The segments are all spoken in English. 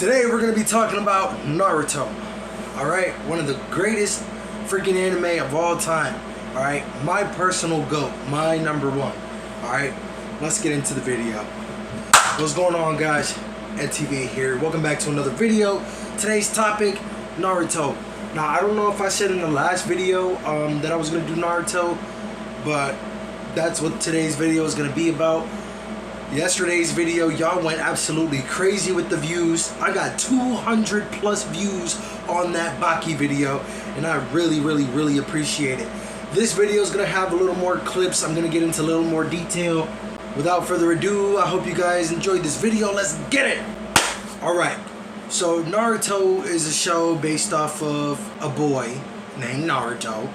Today we're going to be talking about Naruto. Alright, one of the greatest freaking anime of all time. Alright, my personal GOAT, my number one. Alright, let's get into the video. What's going on, guys? NTV here. Welcome back to another video. Today's topic, Naruto. Now, I don't know if I said in the last video that I was going to do Naruto, but that's what today's video is going to be about. Yesterday's video, y'all went absolutely crazy with the views. I got 200 plus views on that Baki video, and I really appreciate it. This video is going to have a little more clips. I'm going to get into a little more detail. Without further ado, I hope you guys enjoyed this video. Let's get it! Alright, so Naruto is a show based off of a boy named Naruto.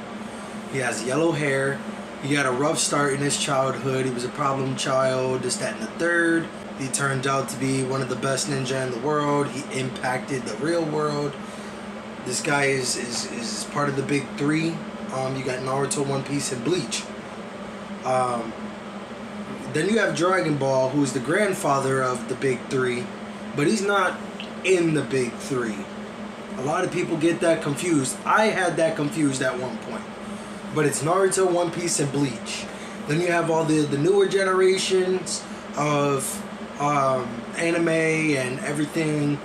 He has yellow hair. He got a rough start in his childhood. He was a problem child, this, that, and the third. He turned out to be one of the best ninja in the world. He impacted the real world. This guy is part of the big three. You got Naruto, One Piece, and Bleach. Then you have Dragon Ball, who is the grandfather of the big three, but he's not in the big three. A lot of people get that confused. I had that confused at one point. But it's Naruto, One Piece, and Bleach. Then you have all the newer generations of anime and everything.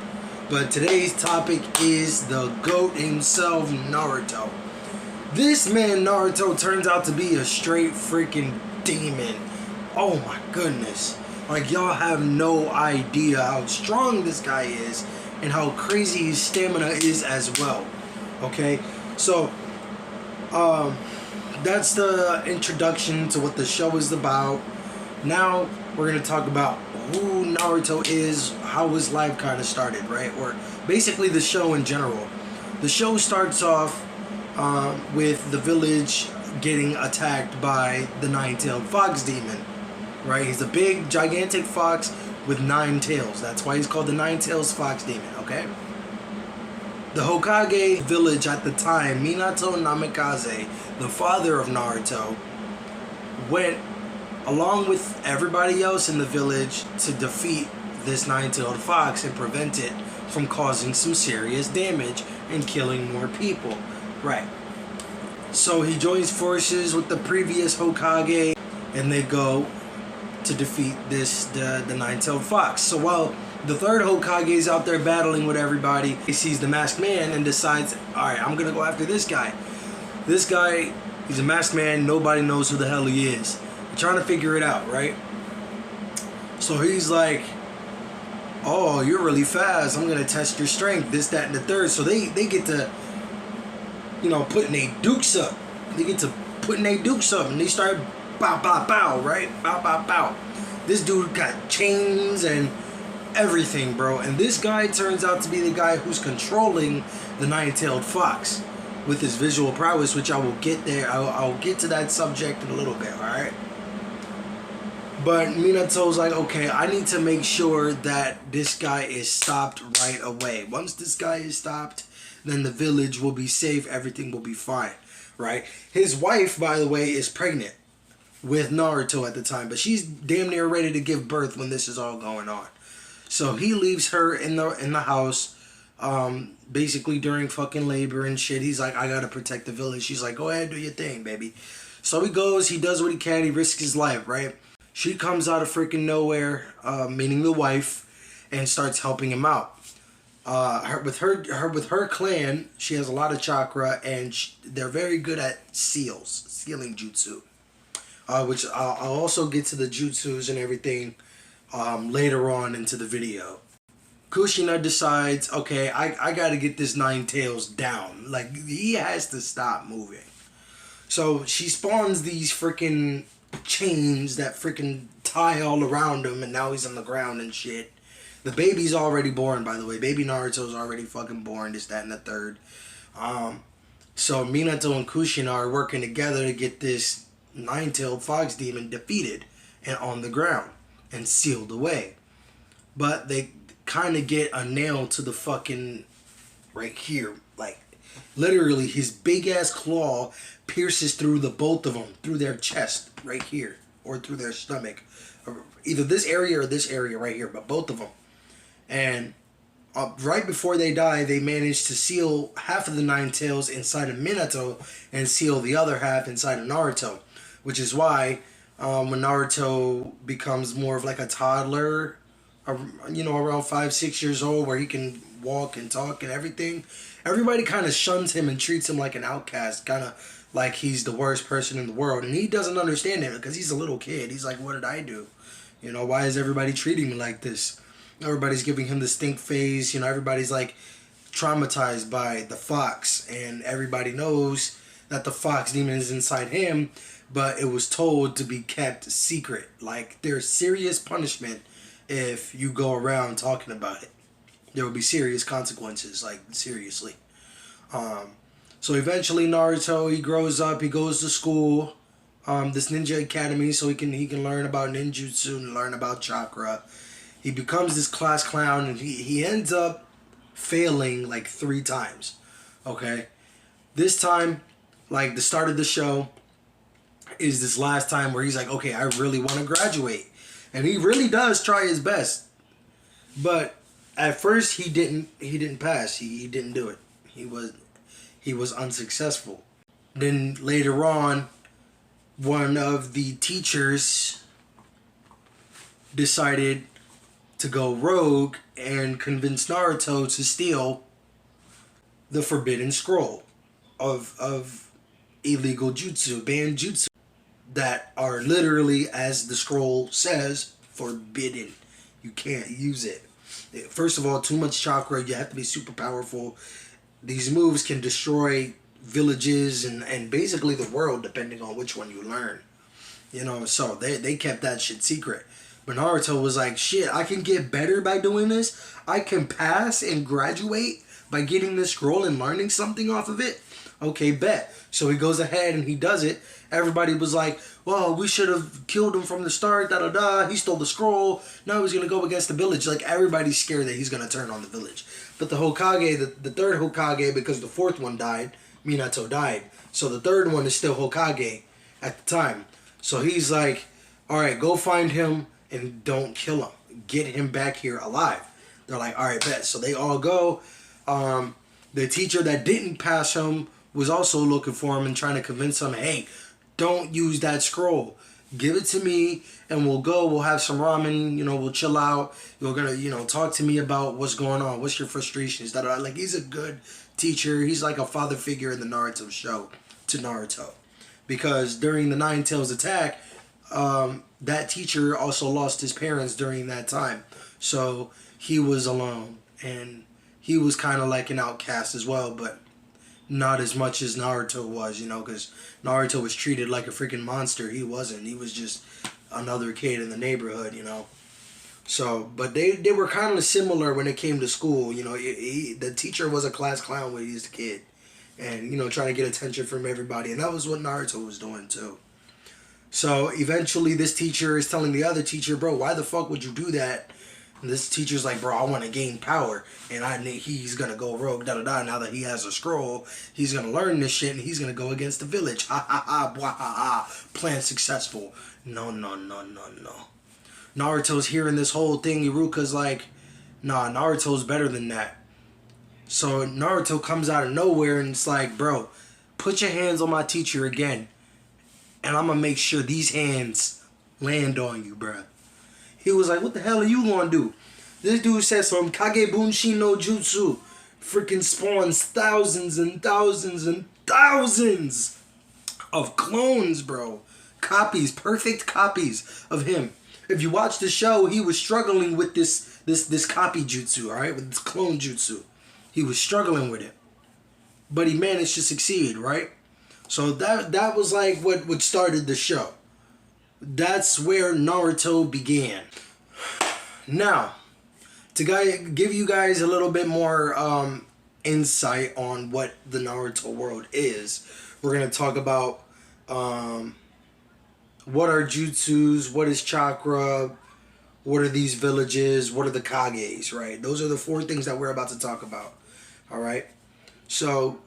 But today's topic is the GOAT himself, Naruto. This man, Naruto, turns out to be a straight freaking demon. Oh my goodness. Like, y'all have no idea how strong this guy is and how crazy his stamina is as well. Okay? So, that's the introduction to what the show is about. Now we're going to talk about who Naruto is, how his life kind of started, right? Or basically the show in general. The show starts off with the village getting attacked by the nine-tailed fox demon, right? He's a big, gigantic fox with 9 tails. That's why he's called the nine-tailed fox demon, okay? The Hokage village at the time, Minato Namikaze, the father of Naruto, went along with everybody else in the village to defeat this nine-tailed fox and prevent it from causing some serious damage and killing more people. Right. So he joins forces with the previous Hokage and they go to defeat the nine-tailed fox. So while the third Hokage is out there battling with everybody, he sees the masked man and decides, alright, I'm gonna go after this guy. This guy, he's a masked man, nobody knows who the hell he is. They're trying to figure it out, right? So he's like, oh, you're really fast, I'm gonna test your strength, this, that, and the third. So they get to, you know, putting their dukes up. They get to putting their dukes up and they start bow, bow, bow, right? Bow, bow, bow. This dude got chains and everything, bro. And this guy turns out to be the guy who's controlling the nine-tailed fox with his visual prowess, which I will get there. I'll get to that subject in a little bit, alright? But Minato's like, okay, I need to make sure that this guy is stopped right away. Once this guy is stopped, then the village will be safe, everything will be fine, right? His wife, by the way, is pregnant with Naruto at the time, but she's damn near ready to give birth when this is all going on. So he leaves her in the house, basically during fucking labor and shit. He's like, I gotta protect the village. She's like, go ahead, do your thing, baby. So he goes, he does what he can, he risks his life, right? She comes out of freaking nowhere, meaning the wife, and starts helping him out. With her clan, she has a lot of chakra, and they're very good at sealing jutsu. Which I'll also get to the jutsus and everything later on into the video. Kushina decides, okay, I gotta get this nine tails down. Like, he has to stop moving. So she spawns these freaking chains that freaking tie all around him, and now he's on the ground and shit. The baby's already born, by the way. Baby Naruto's already fucking born, this, that, and the third. So Minato and Kushina are working together to get this nine-tailed fox demon defeated and on the ground and sealed away. But they kind of get a nail to the fucking right here. Like, literally, his big-ass claw pierces through the both of them, through their chest right here, or through their stomach. Either this area or this area right here, but both of them. And right before they die, they manage to seal half of the Nine Tails inside of Minato and seal the other half inside of Naruto, which is why when Naruto becomes more of like a toddler, around 5, 6 years old, where he can walk and talk and everything, everybody kind of shuns him and treats him like an outcast, kind of like he's the worst person in the world, and he doesn't understand it because he's a little kid. He's like, what did I do? Why is everybody treating me like this? Everybody's giving him the stink face. Everybody's like traumatized by the fox, and everybody knows that the fox demon is inside him, but it was told to be kept secret. Like, there's serious punishment if you go around talking about it. There will be serious consequences, like, seriously. So eventually Naruto, he grows up, he goes to school, this ninja academy, so he can learn about ninjutsu and learn about chakra. He becomes this class clown, and he ends up failing like 3 times. Okay? This time, like the start of the show, is this last time where he's like, okay, I really want to graduate. And he really does try his best. But at first he didn't pass. He didn't do it. He was unsuccessful. Then later on, one of the teachers decided to go rogue and convince Naruto to steal the forbidden scroll of illegal jutsu, banned jutsu, that are literally, as the scroll says, forbidden. You can't use it. First of all, too much chakra, you have to be super powerful. These moves can destroy villages and basically the world, depending on which one you learn. So they kept that shit secret. But Naruto was like, shit, I can get better by doing this. I can pass and graduate by getting this scroll and learning something off of it. Okay, bet. So he goes ahead and he does it. Everybody was like, well, we should have killed him from the start, da-da-da. He stole the scroll. Now he's going to go against the village. Like, everybody's scared that he's going to turn on the village. But the Hokage, the third Hokage, because the fourth one died, Minato died. So the third one is still Hokage at the time. So he's like, all right, go find him and don't kill him. Get him back here alive. They're like, all right, bet. So they all go. The teacher that didn't pass him was also looking for him and trying to convince him, hey, don't use that scroll. Give it to me and we'll go. We'll have some ramen. We'll chill out. You're going to, talk to me about what's going on. What's your frustrations? Like, he's a good teacher. He's like a father figure in the Naruto show to Naruto. Because during the Nine Tails attack, that teacher also lost his parents during that time. So he was alone. And he was kind of like an outcast as well, but not as much as Naruto was, because Naruto was treated like a freaking monster. He wasn't. He was just another kid in the neighborhood, So, but they were kind of similar when it came to school. The teacher was a class clown when he was a kid. And, trying to get attention from everybody. And that was what Naruto was doing, too. So, eventually, this teacher is telling the other teacher, bro, why the fuck would you do that? And this teacher's like, bro, I want to gain power. And he's going to go rogue, da-da-da. Now that he has a scroll, he's going to learn this shit, and he's going to go against the village. Ha, ha, ha, blah, ha, ha. Plan successful. No. Naruto's hearing this whole thing. Iruka's like, nah, Naruto's better than that. So Naruto comes out of nowhere, and it's like, bro, put your hands on my teacher again. And I'm going to make sure these hands land on you, bro. He was like, what the hell are you going to do? This dude says some Kage Bunshin no Jutsu. Freaking spawns thousands and thousands and thousands of clones, bro. Copies, perfect copies of him. If you watch the show, he was struggling with this copy jutsu, alright? With this clone jutsu. He was struggling with it. But he managed to succeed, right? So that was like what started the show. That's where Naruto began. Now, to give you guys a little bit more insight on what the Naruto world is, we're going to talk about what are jutsus, what is chakra, what are these villages, what are the Kages, right? Those are the 4 things that we're about to talk about, all right? So,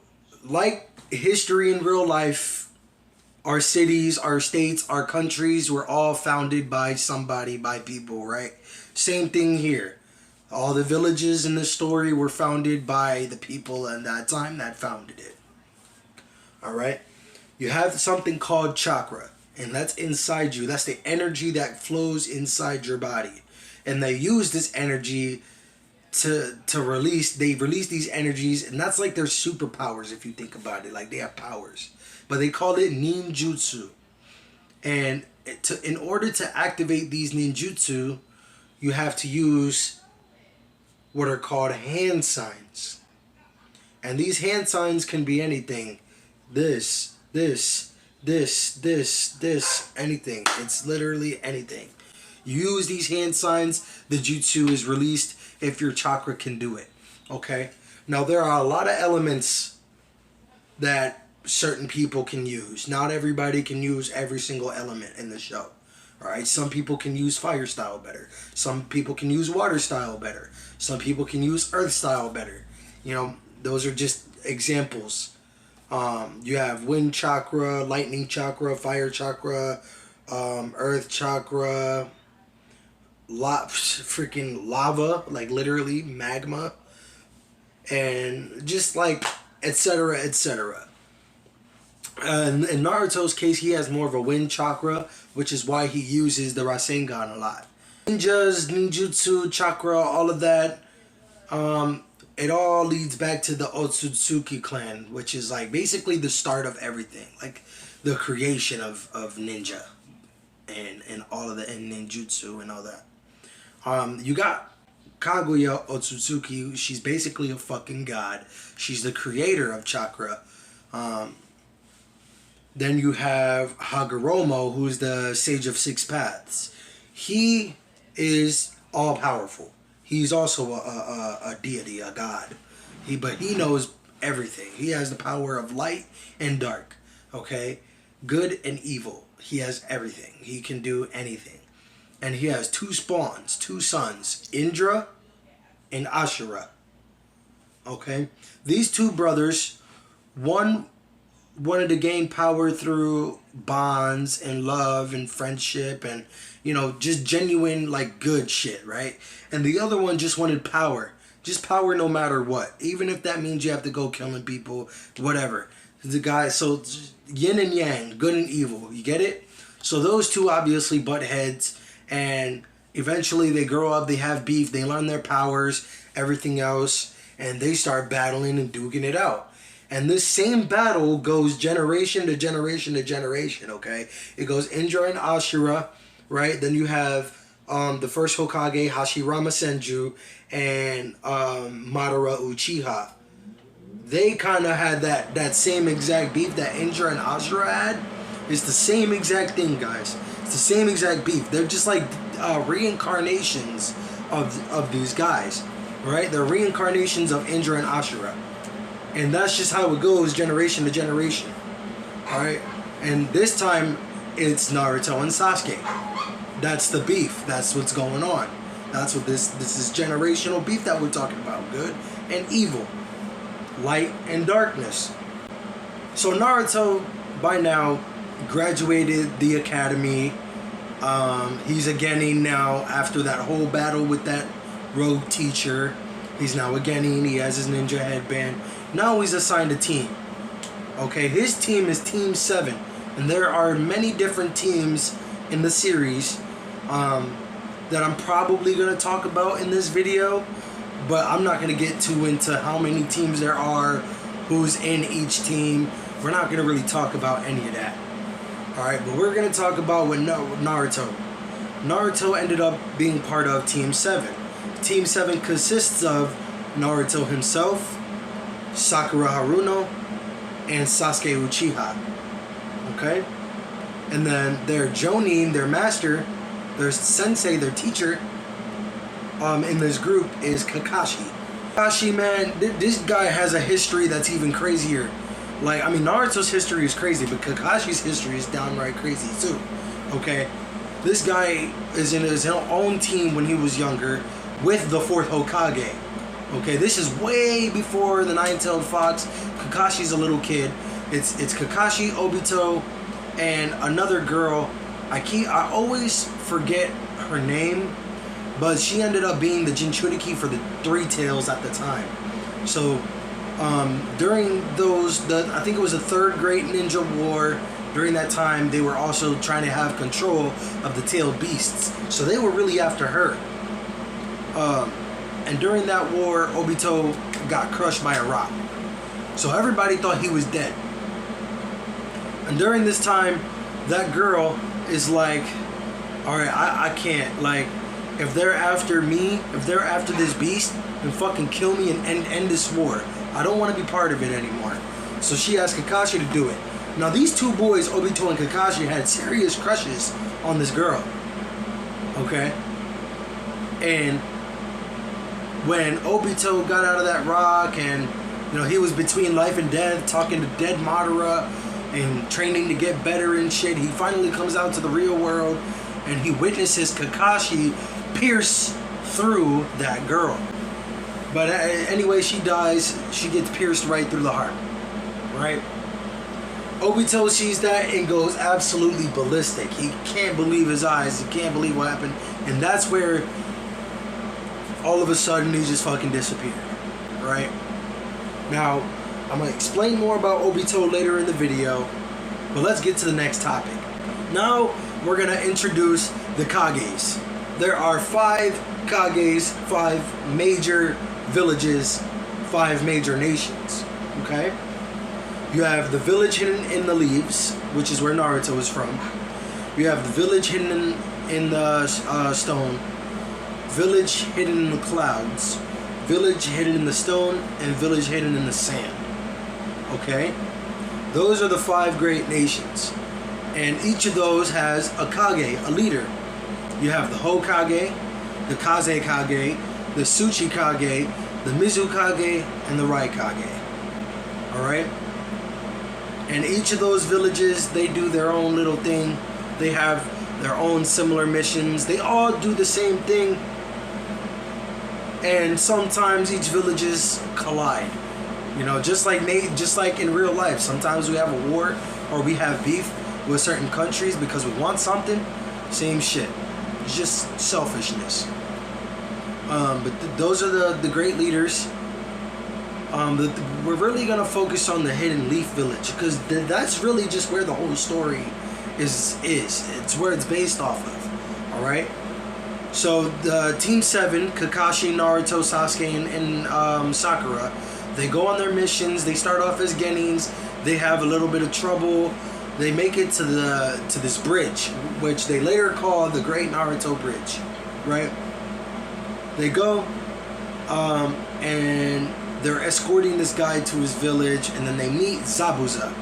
like history in real life, our cities, our states, our countries were all founded by somebody, by people, right? Same thing here. All the villages in this story were founded by the people at that time that founded it. Alright? You have something called chakra, and that's inside you. That's the energy that flows inside your body. And they use this energy to release, they release these energies, and that's like their superpowers if you think about it. Like, they have powers. But they call it ninjutsu. And in order to activate these ninjutsu, you have to use what are called hand signs. And these hand signs can be anything. This, anything. It's literally anything. You use these hand signs, the jutsu is released if your chakra can do it. Okay? Now, there are a lot of elements that certain people can use. Not everybody can use every single element in the show. Alright? Some people can use fire style better. Some people can use water style better. Some people can use earth style better. You know, those are just examples. You have wind chakra, lightning chakra, fire chakra, earth chakra, freaking lava, like literally magma, and just like etc., etc. And in Naruto's case, he has more of a wind chakra, which is why he uses the Rasengan a lot. Ninjas, ninjutsu, chakra, all of that, it all leads back to the Otsutsuki clan, which is like basically the start of everything, like the creation of ninja and all of the ninjutsu and all that. You got Kaguya Otsutsuki. She's basically a fucking god. She's the creator of chakra. Then you have Hagoromo, who's the Sage of Six Paths. He is all powerful. He's also a deity, a god. But he knows everything. He has the power of light and dark. Okay? Good and evil. He has everything. He can do anything. And he has two spawns, two sons, Indra and Ashura. Okay? These two brothers, one wanted to gain power through bonds and love and friendship and, you know, just genuine, like, good shit, right? And the other one just wanted power. Just power no matter what. Even if that means you have to go killing people, whatever. The guy, so yin and yang, good and evil. You get it? So those two obviously butt heads. And eventually they grow up, they have beef, they learn their powers, everything else, and they start battling and duking it out. And this same battle goes generation to generation to generation, okay? It goes Indra and Ashura, right? Then you have the first Hokage, Hashirama Senju, and Madara Uchiha. They kind of had that same exact beef that Indra and Ashura had. It's the same exact thing, guys. It's the same exact beef. They're just like reincarnations of these guys, right? They're reincarnations of Indra and Ashura. And that's just how it goes generation to generation. Alright? And this time, it's Naruto and Sasuke. That's the beef. That's what's going on. That's what this is generational beef that we're talking about. Good and evil. Light and darkness. So Naruto, by now, graduated the academy. He's a genin now after that whole battle with that rogue teacher. He's now a genin. He has his ninja headband. Now he's assigned a team. Okay, his team is Team 7. And there are many different teams in the series that I'm probably going to talk about in this video. But I'm not going to get too into how many teams there are, who's in each team. We're not going to really talk about any of that. Alright, but we're going to talk about what Naruto. Naruto ended up being part of Team 7. Team 7 consists of Naruto himself, Sakura Haruno, and Sasuke Uchiha. Okay? And then their Jonin, their master, their sensei, their teacher, in this group is Kakashi. Kakashi, man, this guy has a history that's even crazier. Like, I mean, Naruto's history is crazy, but Kakashi's history is downright crazy too. Okay? This guy is in his own team when he was younger with the 4th Hokage. Okay, this is way before the Nine-Tailed Fox. Kakashi's a little kid. It's Kakashi, Obito, and another girl. I always forget her name, but she ended up being the Jinchuriki for the Three Tails at the time. So during I think it was the Third Great Ninja War. During that time, they were also trying to have control of the tailed beasts. So they were really after her. And during that war, Obito got crushed by a rock. So everybody thought he was dead. And during this time, that girl is like, alright, I can't. Like, if they're after me, if they're after this beast, then fucking kill me and end this war. I don't want to be part of it anymore. So she asked Kakashi to do it. Now these two boys, Obito and Kakashi, had serious crushes on this girl. Okay? And when Obito got out of that rock and, you know, he was between life and death, talking to dead Madara and training to get better and shit, he finally comes out to the real world and he witnesses Kakashi pierce through that girl. But anyway, she dies. She gets pierced right through the heart. Right? Obito sees that and goes absolutely ballistic. He can't believe his eyes. He can't believe what happened. And that's where all of a sudden he just fucking disappeared. Right? Now, I'm going to explain more about Obito later in the video. But let's get to the next topic. Now, we're going to introduce the Kages. There are 5 Kages, 5 major villages, 5 major nations. Okay? You have the village hidden in the leaves, which is where Naruto is from. You have the village hidden in the stone, village hidden in the clouds, village hidden in the stone, and village hidden in the sand. Okay? Those are the 5 great nations. And each of those has a Kage, a leader. You have the Hokage, the Kaze Kage, the Tsuchi Kage, the Mizu Kage, and the Rai Kage. Alright? And each of those villages, they do their own little thing. They have their own similar missions. They all do the same thing. And sometimes each villages collide. You know, just like in real life. Sometimes we have a war or we have beef with certain countries because we want something. Same shit. It's just selfishness. But those are the great leaders. We're really going to focus on the Hidden Leaf Village because that's really just where the whole story is. It's where it's based off of. Alright? So, the Team 7, Kakashi, Naruto, Sasuke, and Sakura, they go on their missions. They start off as Genins. They have a little bit of trouble. They make it to this bridge, which they later call the Great Naruto Bridge. Right? They go, and they're escorting this guy to his village, and then they meet Zabuza.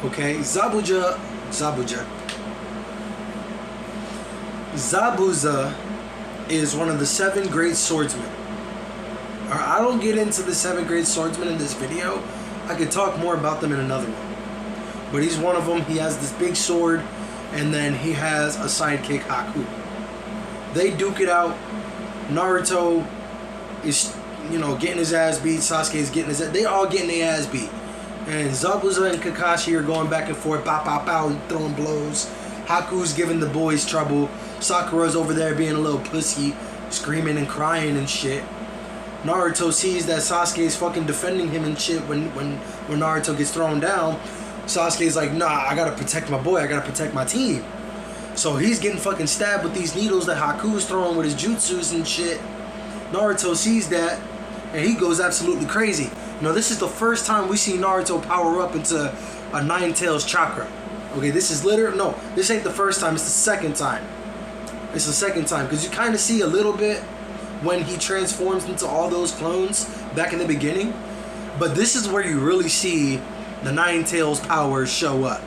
Okay, Zabuza is one of the 7 great swordsmen. I don't get into the 7 great swordsmen in this video. I could talk more about them in another one. But he's one of them. He has this big sword, and then he has a sidekick, Haku. They duke it out. Naruto is, you know, getting his ass beat. Sasuke is getting his ass. They all getting their ass beat. And Zabuza and Kakashi are going back and forth, pow, pow, pow, throwing blows. Haku's giving the boys trouble. Sakura's over there being a little pussy, screaming and crying and shit. Naruto sees that Sasuke is fucking defending him and shit when Naruto gets thrown down. Sasuke's like, nah, I gotta protect my boy. I gotta protect my team. So he's getting fucking stabbed with these needles that Haku's throwing with his jutsus and shit. Naruto sees that, and he goes absolutely crazy. You know, this is the first time we see Naruto power up into a Nine Tails chakra. Okay, this is no, this ain't the first time, it's the second time. It's the second time, because you kind of see a little bit when he transforms into all those clones back in the beginning. But this is where you really see the Nine Tails powers show up.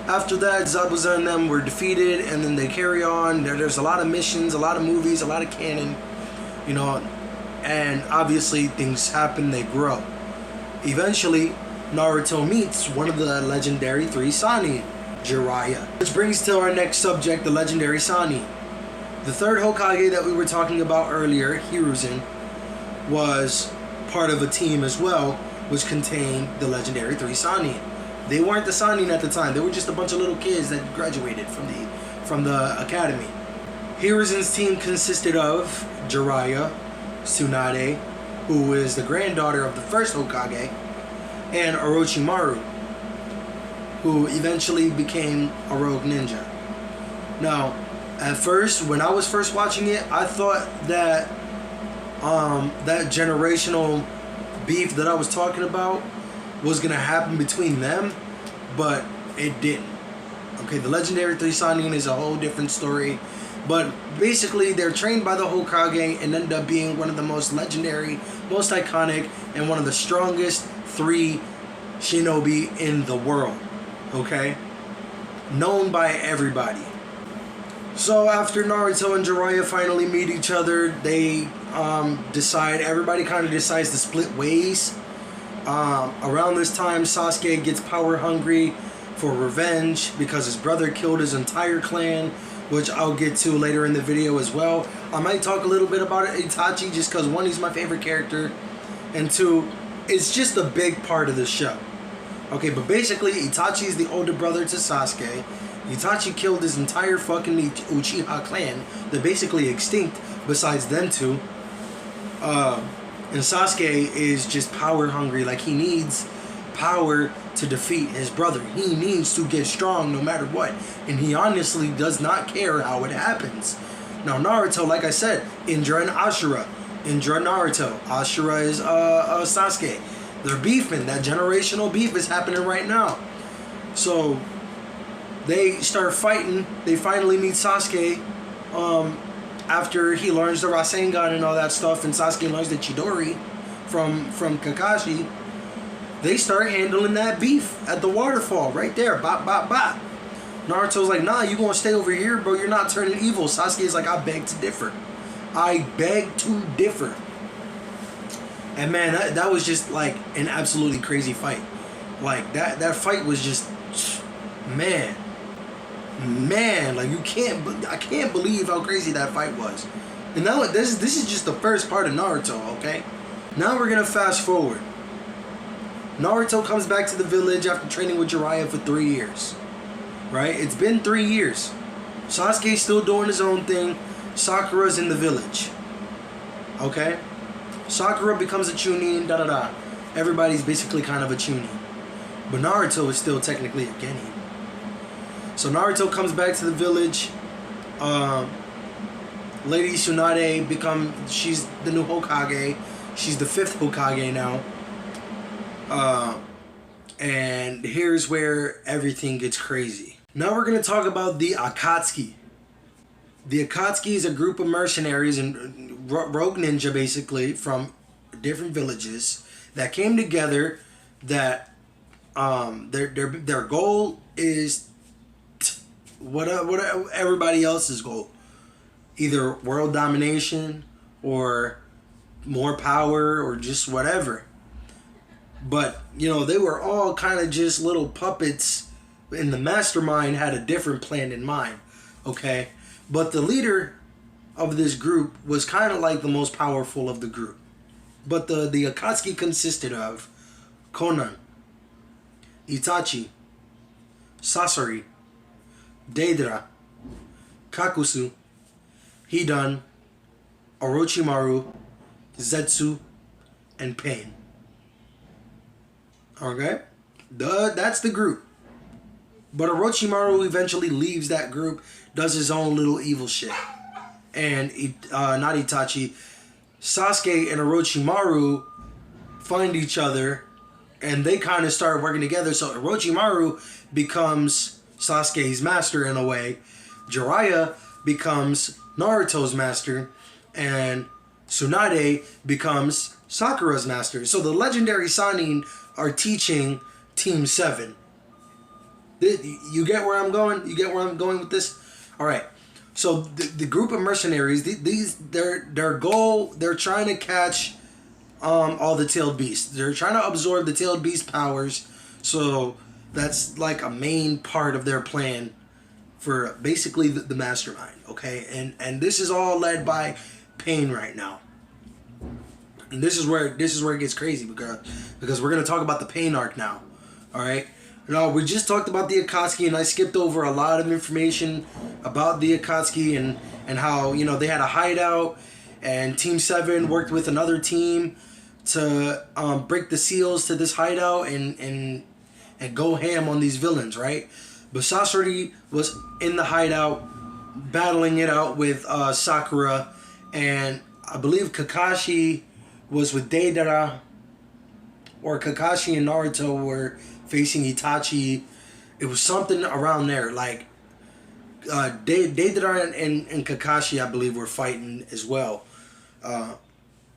After that, Zabuza and them were defeated, and then they carry on. There's a lot of missions, a lot of movies, a lot of canon, you know, and obviously things happen, they grow. Eventually, Naruto meets one of the legendary 3 Sannin, Jiraiya. Which brings to our next subject, the legendary Sannin. The 3rd Hokage that we were talking about earlier, Hiruzen, was part of a team as well, which contained the legendary 3 Sannin. They weren't the Sannin at the time. They were just a bunch of little kids that graduated from the academy. Hiruzen's team consisted of Jiraiya, Tsunade, who is the granddaughter of the first Hokage, and Orochimaru, who eventually became a rogue ninja. Now, at first, when I was first watching it, I thought that that generational beef that I was talking about was gonna happen between them, but it didn't. Okay, the Legendary Three Sannin is a whole different story, but basically they're trained by the Hokage and end up being one of the most legendary, most iconic, and one of the strongest 3 shinobi in the world. Okay, known by everybody. So after Naruto and Jiraiya finally meet each other, they everybody kind of decides to split ways. Around this time, Sasuke gets power hungry for revenge because his brother killed his entire clan, which I'll get to later in the video as well. I might talk a little bit about Itachi just because 1, he's my favorite character, and 2, it's just a big part of the show. Okay, but basically Itachi is the older brother to Sasuke. Itachi killed his entire fucking Uchiha clan. They're basically extinct besides them 2. And Sasuke is just power hungry. Like, he needs power to defeat his brother. He needs to get strong no matter what. And he honestly does not care how it happens. Now, Naruto, like I said, Indra and Ashura. Indra, Naruto. Ashura is Sasuke. They're beefing. That generational beef is happening right now. So they start fighting. They finally meet Sasuke after he learns the Rasengan and all that stuff, and Sasuke learns the Chidori from Kakashi. They start handling that beef at the waterfall right there. Bop, bop, bop. Naruto's like, nah, you gonna stay over here, bro. You're not turning evil. Sasuke's like, I beg to differ. I beg to differ. And man, that was just like an absolutely crazy fight. Like that fight was just, man, like I can't believe how crazy that fight was. And now this is just the first part of Naruto, okay? Now we're gonna fast forward. Naruto comes back to the village after training with Jiraiya for 3 years. Right? It's been 3 years. Sasuke's still doing his own thing. Sakura's in the village. Okay? Sakura becomes a Chunin, da-da-da. Everybody's basically kind of a Chunin. But Naruto is still technically a Genin. So Naruto comes back to the village. Lady Tsunade she's the new Hokage. She's the 5th Hokage now. And here's where everything gets crazy. Now we're going to talk about the Akatsuki. The Akatsuki is a group of mercenaries and rogue ninja, basically, from different villages that came together. That their goal is what everybody else's goal, either world domination or more power or just whatever. But they were all kind of just little puppets, and the mastermind had a different plan in mind. Okay. But the leader of this group was kind of like the most powerful of the group. But the Akatsuki consisted of Konan, Itachi, Sasori, Deidara, Kakuzu, Hidan, Orochimaru, Zetsu, and Pain. Okay? That's the group. But Orochimaru eventually leaves that group, does his own little evil shit. And not Itachi, Sasuke and Orochimaru find each other, and they kind of start working together. So Orochimaru becomes Sasuke's master in a way. Jiraiya becomes Naruto's master, and Tsunade becomes Sakura's master. So the legendary Sannin are teaching Team 7. You get where I'm going? You get where I'm going with this? All right. So the group of mercenaries, their goal, they're trying to catch all the tailed beasts. They're trying to absorb the tailed beast powers. So that's like a main part of their plan for basically the mastermind. Okay, and this is all led by Pain right now. And this is where it gets crazy because we're gonna talk about the Pain arc now. All right. No, we just talked about the Akatsuki, and I skipped over a lot of information about the Akatsuki and and how, you know, they had a hideout, and Team 7 worked with another team to break the seals to this hideout and go ham on these villains, right? But Sasori was in the hideout battling it out with Sakura, and I believe Kakashi was with Deidara, or Kakashi and Naruto were facing Itachi. It was something around there, like Deidara and Kakashi, I believe, were fighting as well.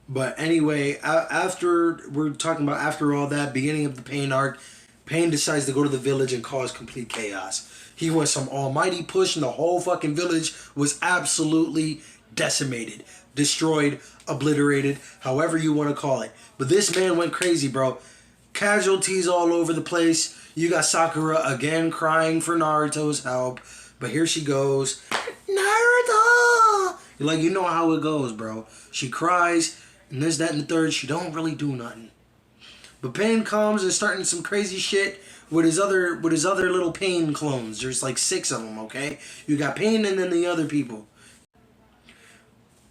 But anyway, after we're talking about after all that, beginning of the Pain arc, Pain decides to go to the village and cause complete chaos. He went some almighty push, and the whole fucking village was absolutely decimated, destroyed, obliterated, however you want to call it. But this man went crazy, bro. Casualties all over the place. You got Sakura again crying for Naruto's help, but here she goes, Naruto! Like, you know how it goes, bro. She cries, and this, that, and the third. She don't really do nothing. But Pain comes and starting some crazy shit with his other little Pain clones. There's like 6 of them, okay? You got Pain and then the other people.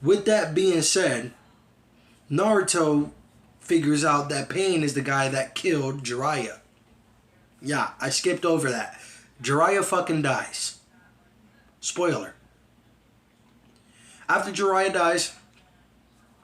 With that being said, Naruto figures out that Pain is the guy that killed Jiraiya. Yeah, I skipped over that. Jiraiya fucking dies. Spoiler. After Jiraiya dies,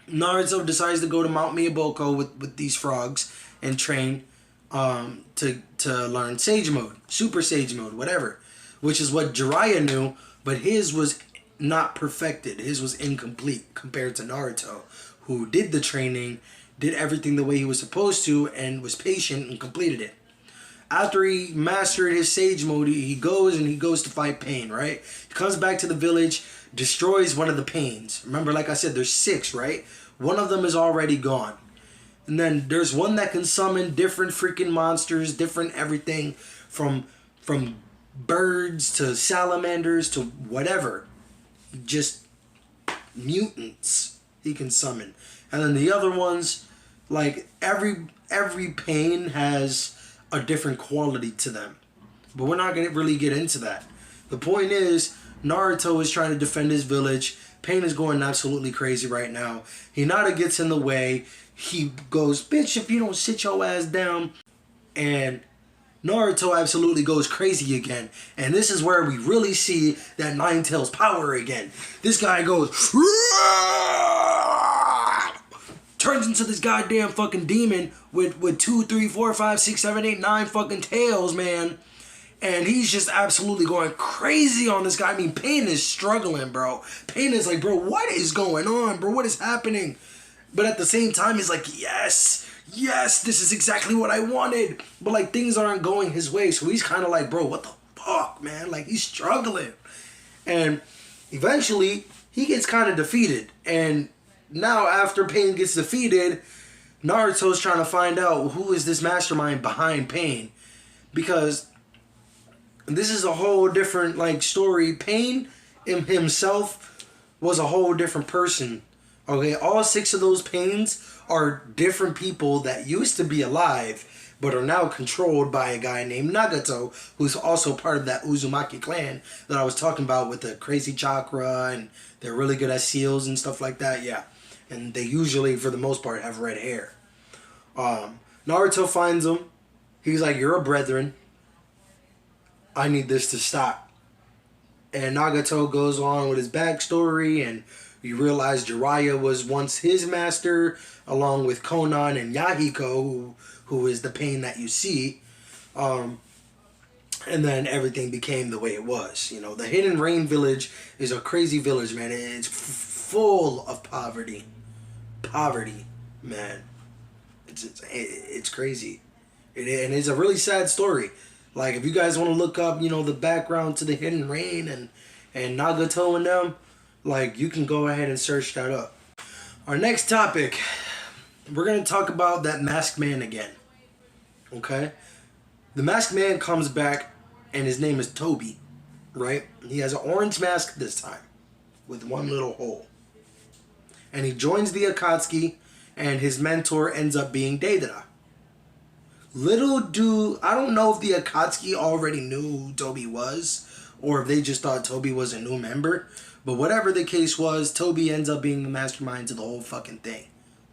Naruto decides to go to Mount Miyaboko with these frogs and train to learn Sage Mode, Super Sage Mode, whatever. Which is what Jiraiya knew, but his was not perfected. His was incomplete compared to Naruto, who did the training, did everything the way he was supposed to, and was patient and completed it. After he mastered his Sage Mode, he goes to fight Pain, right? He comes back to the village, destroys one of the Pains. Remember, like I said, there's 6, right? One of them is already gone. And then there's one that can summon different freaking monsters, different everything, from birds to salamanders to whatever. Just mutants he can summon. And then the other ones, like every Pain has a different quality to them. But we're not going to really get into that. The point is, Naruto is trying to defend his village. Pain is going absolutely crazy right now. Hinata gets in the way. He goes, bitch, if you don't sit your ass down. And Naruto absolutely goes crazy again. And this is where we really see that Nine Tails power again. This guy goes, turns into this goddamn fucking demon with 2, 3, 4, 5, 6, 7, 8, 9 fucking tails, man. And he's just absolutely going crazy on this guy. I mean, Pain is struggling, bro. Pain is like, bro, what is going on, bro? What is happening? But at the same time, he's like, yes, this is exactly what I wanted. But like, things aren't going his way. So he's kind of like, bro, what the fuck, man? Like, he's struggling. And eventually, he gets kind of defeated. And now, after Pain gets defeated, Naruto's trying to find out who is this mastermind behind Pain. Because this is a whole different, like, story. Pain himself was a whole different person. Okay, all 6 of those Pains are different people that used to be alive, but are now controlled by a guy named Nagato, who's also part of that Uzumaki clan that I was talking about with the crazy chakra, and they're really good at seals and stuff like that, yeah. And they usually, for the most part, have red hair. Naruto finds him. He's like, you're a brethren. I need this to stop. And Nagato goes on with his backstory, and you realize Jiraiya was once his master, along with Konan and Yahiko, who is the Pain that you see. And then everything became the way it was. You know, the Hidden Rain village is a crazy village, man. It's full of poverty. Poverty, man. It's crazy. And it's a really sad story. Like, if you guys want to look up, you know, the background to the Hidden Rain and Nagato and them, like, you can go ahead and search that up. Our next topic, we're going to talk about that Masked Man again. Okay? The Masked Man comes back, and his name is Toby, right? He has an orange mask this time, with one little hole. And he joins the Akatsuki, and his mentor ends up being Deidara. I don't know if the Akatsuki already knew who Toby was, or if they just thought Toby was a new member. But whatever the case was, Toby ends up being the mastermind to the whole fucking thing,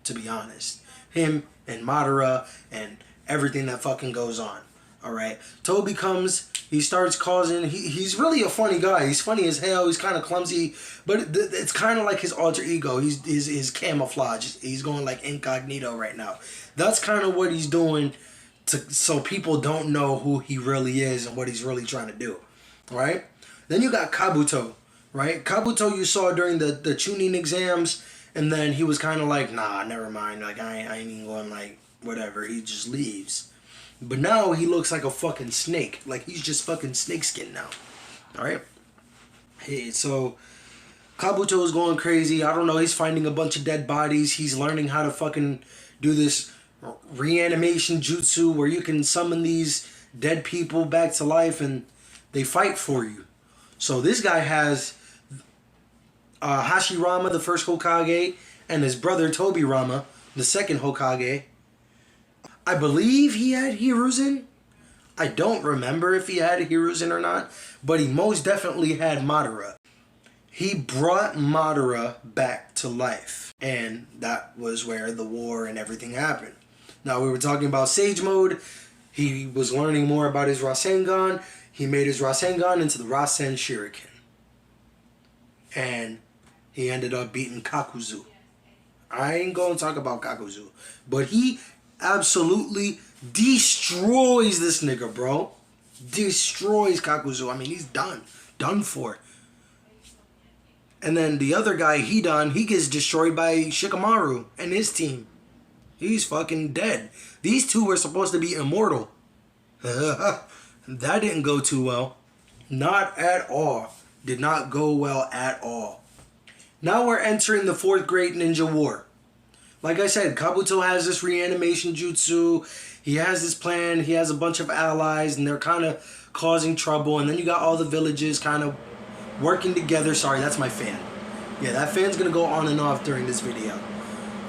to be honest. Him and Madara and everything that fucking goes on. Alright? Toby comes, he starts causing, he's really a funny guy. He's funny as hell, he's kind of clumsy, but it's kind of like his alter ego. He's his camouflage. He's going like incognito right now. That's kind of what he's doing so people don't know who he really is and what he's really trying to do. Right? Then you got Kabuto. Right? Kabuto you saw during the Chunin exams, and then he was kind of like, nah, never mind. Like, I ain't even going, like, whatever. He just leaves. But now he looks like a fucking snake. Like, he's just fucking snakeskin now. Alright? Hey, so Kabuto is going crazy. I don't know. He's finding a bunch of dead bodies. He's learning how to fucking do this reanimation jutsu where you can summon these dead people back to life and they fight for you. So this guy has Hashirama, the first Hokage, and his brother Tobirama, the second Hokage. I believe he had Hiruzen. I don't remember if he had Hiruzen or not, but he most definitely had Madara. He brought Madara back to life, and that was where the war and everything happened. Now, we were talking about Sage Mode. He was learning more about his Rasengan. He made his Rasengan into the Rasen Shuriken. And he ended up beating Kakuzu. I ain't going to talk about Kakuzu, but he absolutely destroys this nigga, bro. Destroys Kakuzu. I mean, he's done. Done for. And then the other guy, Hidan, he gets destroyed by Shikamaru and his team. He's fucking dead. These two were supposed to be immortal. That didn't go too well. Not at all. Did not go well at all. Now we're entering the 4th Great Ninja War. Like I said, Kabuto has this reanimation jutsu. He has this plan. He has a bunch of allies, and they're kind of causing trouble. And then you got all the villages kind of working together. Sorry, that's my fan. Yeah, that fan's going to go on and off during this video.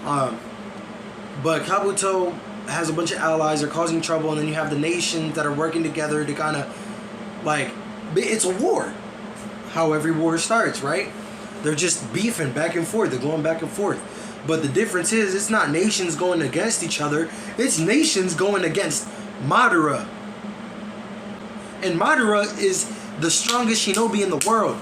But Kabuto has a bunch of allies. They're causing trouble. And then you have the nations that are working together to kind of, like, it's a war. How every war starts, right? They're just beefing back and forth. They're going back and forth. But the difference is, it's not nations going against each other. It's nations going against Madara. And Madara is the strongest shinobi in the world.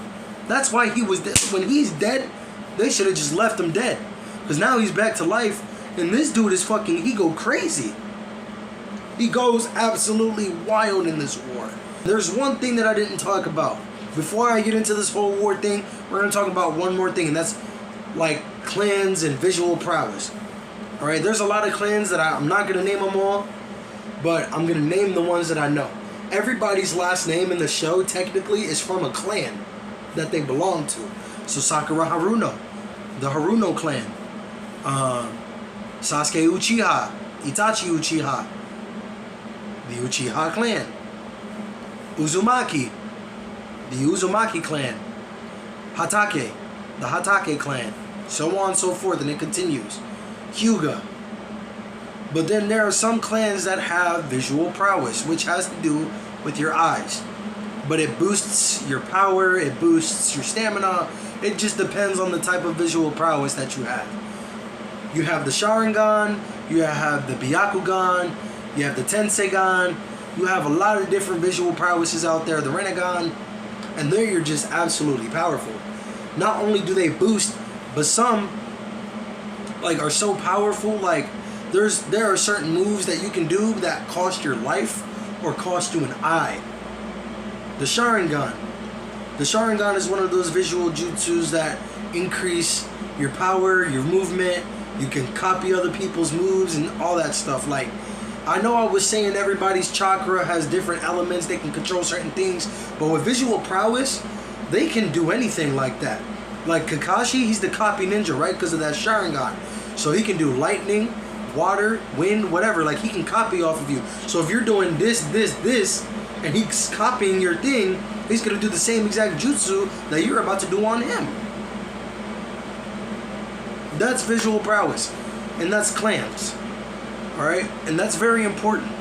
That's why he was dead. When he's dead, they should have just left him dead. Because now he's back to life. And this dude is fucking, he go crazy. He goes absolutely wild in this war. There's one thing that I didn't talk about. Before I get into this whole war thing, we're going to talk about one more thing. And that's like clans and visual prowess. Alright, there's a lot of clans that I'm not going to name them all. But I'm going to name the ones that I know. Everybody's last name in the show technically is from a clan that they belong to. So Sakura Haruno, the Haruno clan. Sasuke Uchiha, Itachi Uchiha, the Uchiha clan. Uzumaki, the Uzumaki clan. Hatake, the Hatake clan. So on and so forth, and it continues. Hyuga. But then there are some clans that have visual prowess, which has to do with your eyes. But it boosts your power, it boosts your stamina. It just depends on the type of visual prowess that you have. You have the Sharingan, you have the Byakugan, you have the Tenseigan. You have a lot of different visual prowesses out there, the Rinnegan. And there you're just absolutely powerful. Not only do they boost, but some like are so powerful, like there are certain moves that you can do that cost your life or cost you an eye. The Sharingan. The Sharingan is one of those visual jutsus that increase your power, your movement. You can copy other people's moves and all that stuff. Like, I know I was saying everybody's chakra has different elements. They can control certain things. But with visual prowess, they can do anything like that. Like Kakashi, he's the copy ninja, right? Because of that Sharingan. So he can do lightning, water, wind, whatever. Like, he can copy off of you. So if you're doing this, and he's copying your thing, he's going to do the same exact jutsu that you're about to do on him. That's visual prowess. And that's clans. Alright? And that's very important.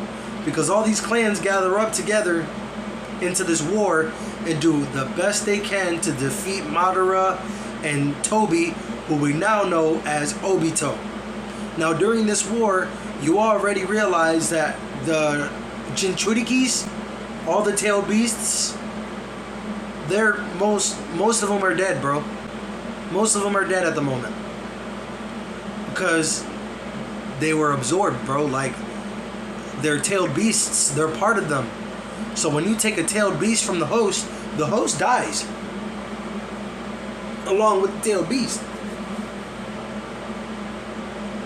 Because all these clans gather up together into this war. and do the best they can to defeat Madara and Toby, who we now know as Obito. Now during this war, you already realize that the Jinchurikis, all the tailed beasts, they're most of them are dead, bro. Most of them are dead at the moment. Because they were absorbed, bro. Like, they're tailed beasts, they're part of them. So when you take a tailed beast from the host dies. Along with the tailed beast.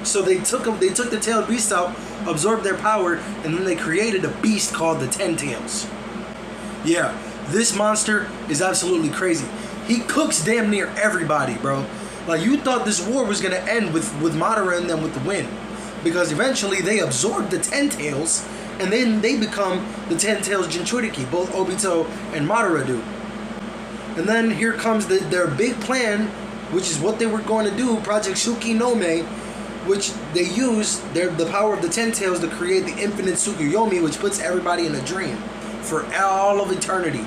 So they took the tailed beast out, absorbed their power, and then they created a beast called the Ten Tails. Yeah, this monster is absolutely crazy. He cooks damn near everybody, bro. Like, you thought this war was gonna end with Madara and them with the win, because eventually they absorb the Ten Tails, and then they become the Ten Tails Jinchuriki. Both Obito and Madara do. And then here comes their big plan, which is what they were going to do, Project Shuki no Me, which they use the power of the Ten Tails to create the infinite Tsukuyomi, which puts everybody in a dream for all of eternity.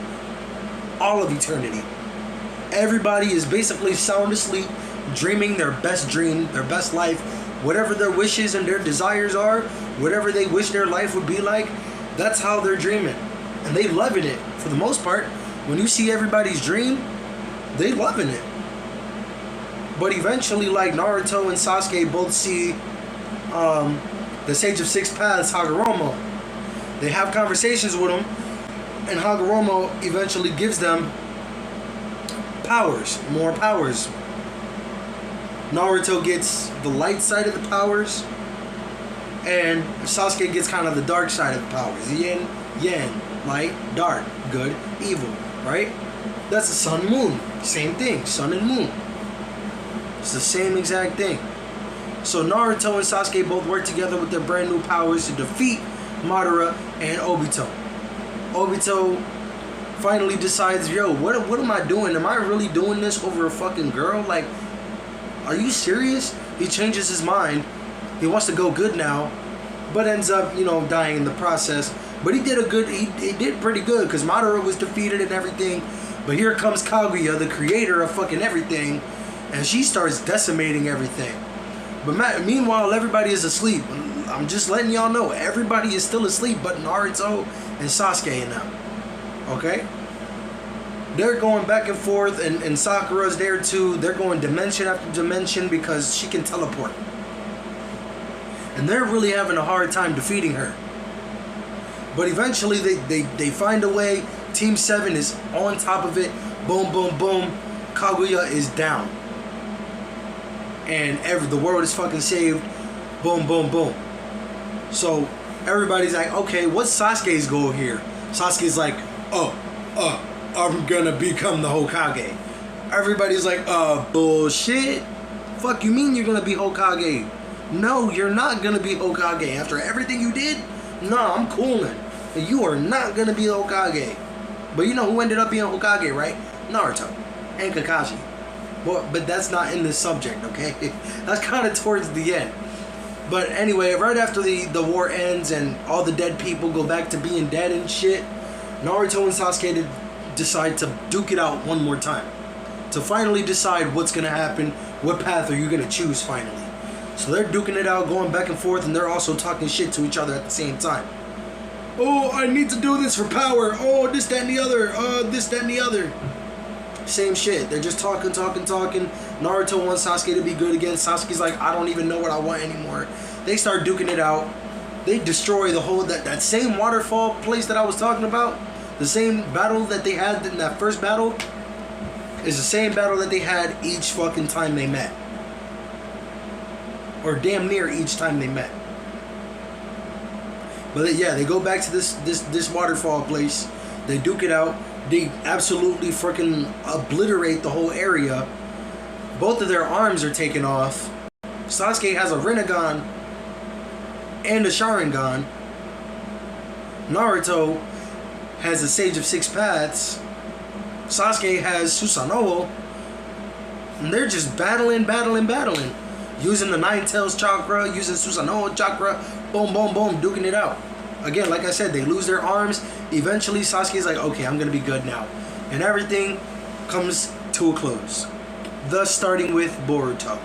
All of eternity. Everybody is basically sound asleep, dreaming their best dream, their best life, whatever their wishes and their desires are, whatever they wish their life would be like, that's how they're dreaming. And they loving it, for the most part. When you see everybody's dream, they loving it. But eventually, like, Naruto and Sasuke both see the Sage of Six Paths, Hagoromo. They have conversations with him, and Hagoromo eventually gives them powers, more powers. Naruto gets the light side of the powers, and Sasuke gets kind of the dark side of the powers. Yin, yang, light, dark, good, evil, right? That's the sun, moon. Same thing, sun and moon. It's the same exact thing. So Naruto and Sasuke both work together with their brand new powers to defeat Madara and Obito. Obito finally decides, yo, what am I doing? Am I really doing this over a fucking girl? Like, are you serious? He changes his mind. He wants to go good now, but ends up, dying in the process. But he did pretty good, because Madara was defeated and everything. But here comes Kaguya, the creator of fucking everything, and she starts decimating everything. But meanwhile, everybody is asleep. I'm just letting y'all know, everybody is still asleep but Naruto and Sasuke and them. Okay? They're going back and forth, and Sakura's there too. They're going dimension after dimension because she can teleport. And they're really having a hard time defeating her. But eventually they find a way. Team 7 is on top of it. Boom, boom, boom. Kaguya is down. And the world is fucking saved. Boom, boom, boom. So everybody's like, okay, what's Sasuke's goal here? Sasuke's like, I'm gonna become the Hokage. Everybody's like, bullshit. Fuck you mean you're gonna be Hokage? No, you're not gonna be Hokage. After everything you did? Nah, I'm cooling. You are not gonna be Hokage. But you know who ended up being Hokage, right? Naruto and Kakashi. But that's not in this subject, okay? That's kind of towards the end. But anyway, right after the war ends and all the dead people go back to being dead and shit, Naruto and Sasuke decide to duke it out one more time. To finally decide what's going to happen, what path are you going to choose finally. So they're duking it out, going back and forth, and they're also talking shit to each other at the same time. Oh, I need to do this for power. Oh, this, that, and the other. This, that, and the other. Same shit. They're just talking. Naruto wants Sasuke to be good again. Sasuke's like, I don't even know what I want anymore. They start duking it out. They destroy the whole, that same waterfall place that I was talking about. The same battle that they had in that first battle is the same battle that they had each fucking time they met. Or damn near each time they met. But yeah, they go back to this waterfall place. They duke it out. They absolutely freaking obliterate the whole area. Both of their arms are taken off. Sasuke has a Rinnegan and a Sharingan. Naruto has a Sage of Six Paths. Sasuke has Susanoo. And they're just battling. Using the Nine Tails Chakra, using Susanoo Chakra. Boom, boom, boom, duking it out. Again, like I said, they lose their arms. Eventually, Sasuke's like, okay, I'm going to be good now. and everything comes to a close. Thus starting with Boruto.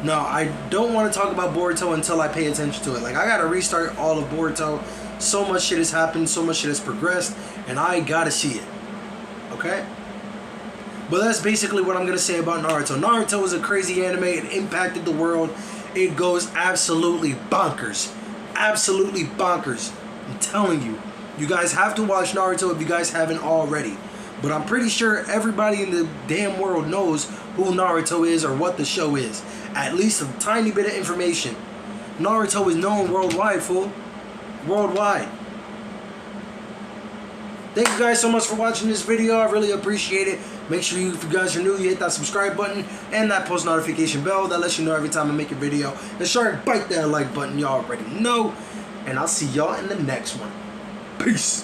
Now, I don't want to talk about Boruto until I pay attention to it. Like, I gotta restart all of Boruto. So much shit has happened, so much shit has progressed, and I gotta see it. Okay? But that's basically what I'm gonna say about Naruto. Naruto is a crazy anime. It impacted the world. It goes absolutely bonkers. Absolutely bonkers. I'm telling you. You guys have to watch Naruto if you guys haven't already. But I'm pretty sure everybody in the damn world knows who Naruto is or what the show is. At least a tiny bit of information. Naruto is known worldwide, fool. Worldwide. Thank you guys so much for watching this video. I really appreciate it. Make sure you, if you guys are new, you hit that subscribe button and that post notification bell. That lets you know every time I make a video. And sure, bite that like button. Y'all already know. And I'll see y'all in the next one. Peace.